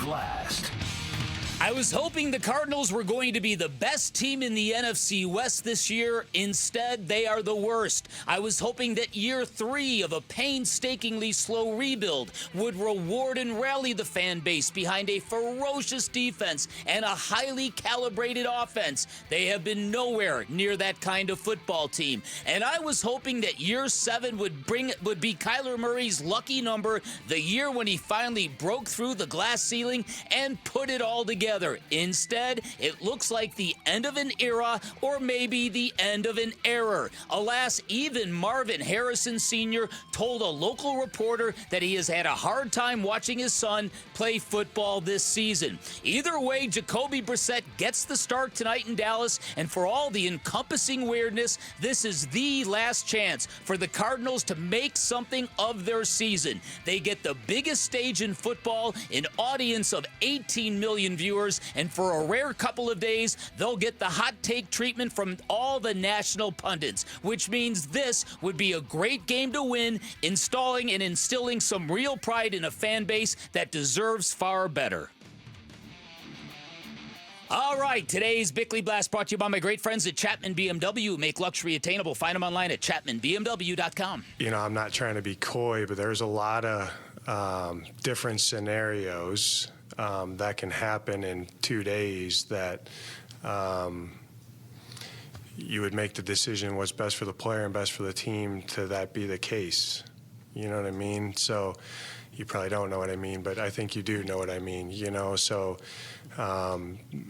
Blast. I was hoping the Cardinals were going to be the best team in the NFC West this year. Instead, they are the worst. I was hoping that year 3 of a painstakingly slow rebuild would reward and rally the fan base behind a ferocious defense and a highly calibrated offense. They have been nowhere near that kind of football team. And I was hoping that year 7 would be Kyler Murray's lucky number, the year when he finally broke through the glass ceiling and put it all together. Instead, it looks like the end of an era or maybe the end of an error. Alas, even Marvin Harrison Sr. told a local reporter that he has had a hard time watching his son play football this season. Either way, Jacoby Brissett gets the start tonight in Dallas, and for all the encompassing weirdness, this is the last chance for the Cardinals to make something of their season. They get the biggest stage in football, an audience of 18 million viewers, and for a rare couple of days, they'll get the hot take treatment from all the national pundits, which means this would be a great game to win, installing and instilling some real pride in a fan base that deserves far better. All right, today's Bickley Blast brought to you by my great friends at Chapman BMW. Make luxury attainable. Find them online at chapmanbmw.com. You know, I'm not trying to be coy, but there's a lot of different scenarios that can happen in 2 days that you would make the decision what's best for the player and best for the team to that be the case. You know what I mean? So you probably don't know what I mean, but I think you do know what I mean, you know? So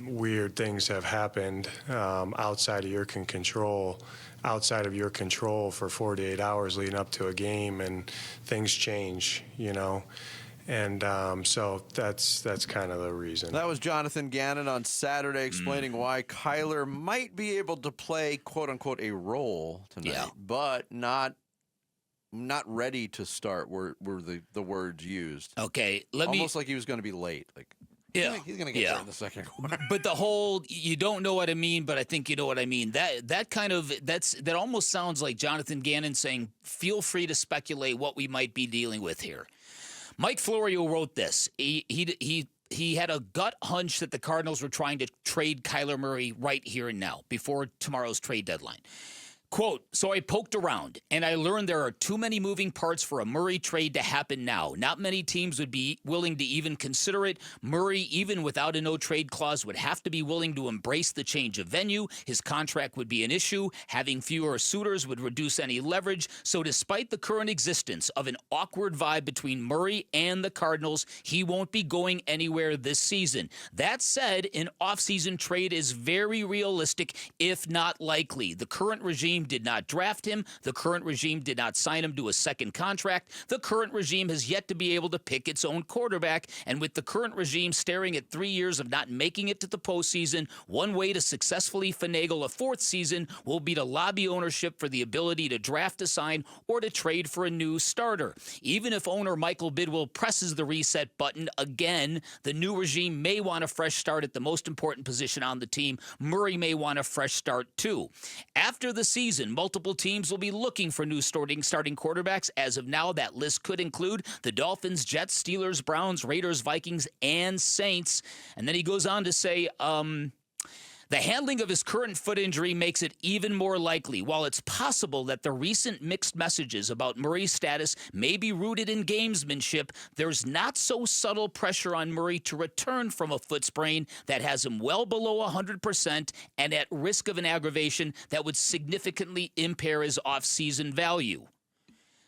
weird things have happened outside of your control for 48 hours leading up to a game, and things change, you know? And so that's kind of the reason. That was Jonathan Gannon on Saturday explaining why Kyler might be able to play, quote-unquote, a role tonight, but not ready to start were the words used. Okay, almost like he was going to be late. Like, yeah, he's going to get there in the second quarter. But the whole, you don't know what I mean, but I think you know what I mean. That almost sounds like Jonathan Gannon saying, feel free to speculate what we might be dealing with here. Mike Florio wrote this. He had a gut hunch that the Cardinals were trying to trade Kyler Murray right here and now before tomorrow's trade deadline. Quote, so I poked around, and I learned there are too many moving parts for a Murray trade to happen now. Not many teams would be willing to even consider it. Murray, even without a no-trade clause, would have to be willing to embrace the change of venue. His contract would be an issue. Having fewer suitors would reduce any leverage. So despite the current existence of an awkward vibe between Murray and the Cardinals, he won't be going anywhere this season. That said, an offseason trade is very realistic, if not likely. The current regime did not draft him. The current regime did not sign him to a second contract. The current regime has yet to be able to pick its own quarterback. And with the current regime staring at 3 years of not making it to the postseason, one way to successfully finagle a fourth season will be to lobby ownership for the ability to draft, assign, or to trade for a new starter. Even if owner Michael Bidwell presses the reset button again, the new regime may want a fresh start at the most important position on the team. Murray may want a fresh start too. After the season, multiple teams will be looking for new starting quarterbacks. As of now, that list could include the Dolphins, Jets, Steelers, Browns, Raiders, Vikings, and Saints. And then he goes on to say, the handling of his current foot injury makes it even more likely. While it's possible that the recent mixed messages about Murray's status may be rooted in gamesmanship, there's not so subtle pressure on Murray to return from a foot sprain that has him well below 100% and at risk of an aggravation that would significantly impair his off-season value.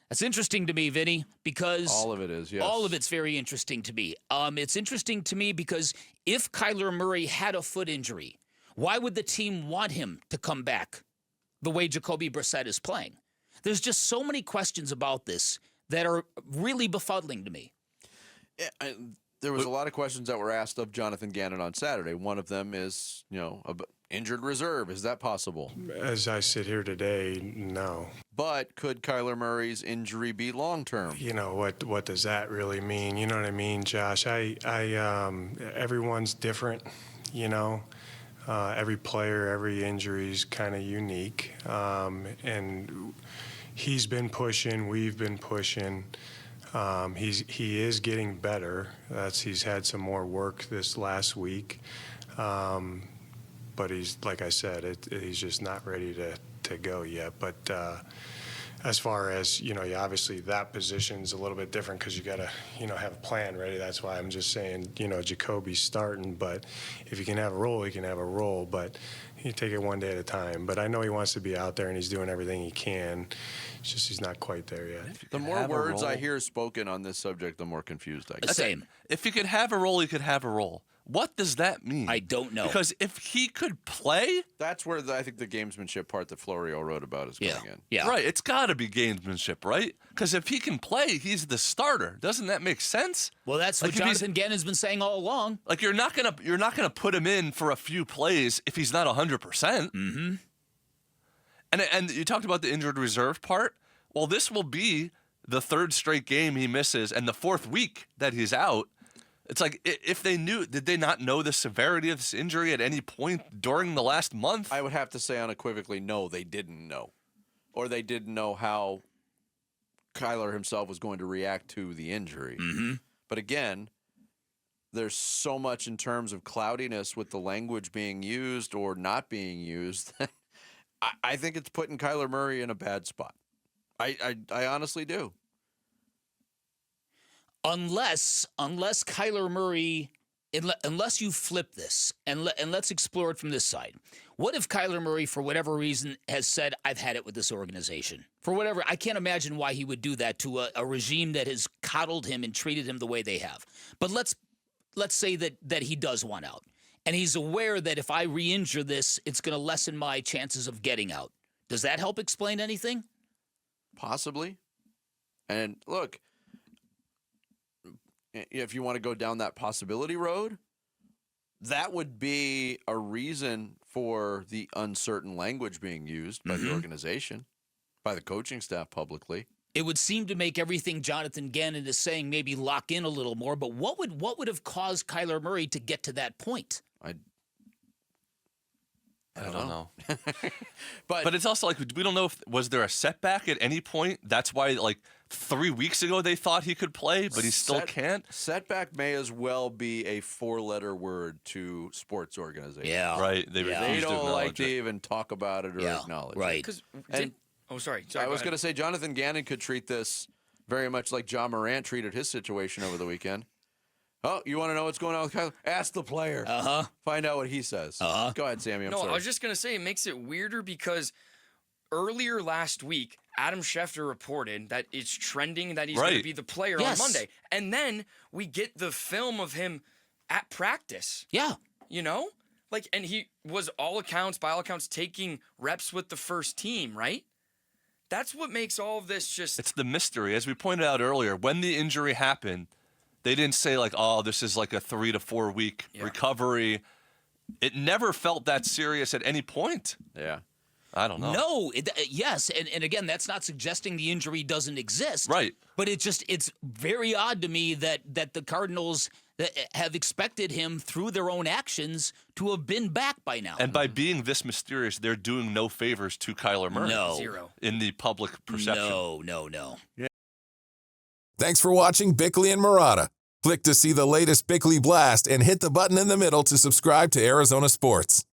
That's interesting to me, Vinny, because all of it is, yes. All of it's very interesting to me. It's interesting to me because if Kyler Murray had a foot injury, why would the team want him to come back the way Jacoby Brissett is playing? There's just so many questions about this that are really befuddling to me. Yeah, there was a lot of questions that were asked of Jonathan Gannon on Saturday. One of them is, injured reserve. Is that possible? As I sit here today, no. But could Kyler Murray's injury be long-term? You know, what does that really mean? You know what I mean, Josh? Everyone's different, you know. Every player, every injury is kind of unique. And he's been pushing, we've been pushing. He is getting better. He's had some more work this last week, but he's, like I said, he's just not ready to go yet. But as far as, obviously that position's a little bit different because you got to, have a plan ready. That's why I'm just saying, Jacoby's starting. But if you can have a role, he can have a role. But you take it one day at a time. But I know he wants to be out there and he's doing everything he can. It's just he's not quite there yet. The more words I hear spoken on this subject, the more confused I get. Same. If he could have a role, he could have a role. What does that mean? I don't know. Because if he could play, that's where I think the gamesmanship part that Florio wrote about is coming in. Yeah. Right. It's got to be gamesmanship, right? Because if he can play, he's the starter. Doesn't that make sense? Well, that's what Jonathan Gannon's been saying all along. Like you're not gonna put him in for a few plays if he's not 100%. Mm-hmm. And you talked about the injured reserve part. Well, this will be the third straight game he misses and the fourth week that he's out. It's like, if they knew, did they not know the severity of this injury at any point during the last month? I would have to say unequivocally, no, they didn't know. Or they didn't know how Kyler himself was going to react to the injury. Mm-hmm. But again, there's so much in terms of cloudiness with the language being used or not being used. I think it's putting Kyler Murray in a bad spot. I honestly do. Unless Kyler Murray, unless you flip this, and let's explore it from this side. What if Kyler Murray, for whatever reason, has said, I've had it with this organization? For whatever, I can't imagine why he would do that to a regime that has coddled him and treated him the way they have. But let's say that he does want out. And he's aware that if I re-injure this, it's going to lessen my chances of getting out. Does that help explain anything? Possibly. And look, if you want to go down that possibility road, that would be a reason for the uncertain language being used by the organization, by the coaching staff publicly. It would seem to make everything Jonathan Gannon is saying maybe lock in a little more, but what would have caused Kyler Murray to get to that point? I don't know. But it's also like, we don't know was there a setback at any point? That's why, like, 3 weeks ago they thought he could play, but he still can't. Setback may as well be a four-letter word to sports organizations. Yeah. Right. They don't like to even talk about it or acknowledge right. it. Sorry. I was going to say Jonathan Gannon could treat this very much like John Morant treated his situation over the weekend. Oh, you want to know what's going on with Kyler? Ask the player. Find out what he says. Go ahead, Sammy. I'm sorry. I was just going to say it makes it weirder because earlier last week, Adam Schefter reported that it's trending that he's going to be the player on Monday. And then we get the film of him at practice. Yeah. And he was by all accounts, taking reps with the first team, right? That's what makes all of this just... It's the mystery. As we pointed out earlier, when the injury happened, they didn't say, like, oh, this is like a 3 to 4 week recovery. It never felt that serious at any point. Yeah. I don't know. No, yes. And again, that's not suggesting the injury doesn't exist. Right. But it's very odd to me that the Cardinals have expected him through their own actions to have been back by now. And by being this mysterious, they're doing no favors to Kyler Murray. No. Zero. In the public perception. No. Yeah. Thanks for watching Bickley and Marotta. Click to see the latest Bickley Blast and hit the button in the middle to subscribe to Arizona Sports.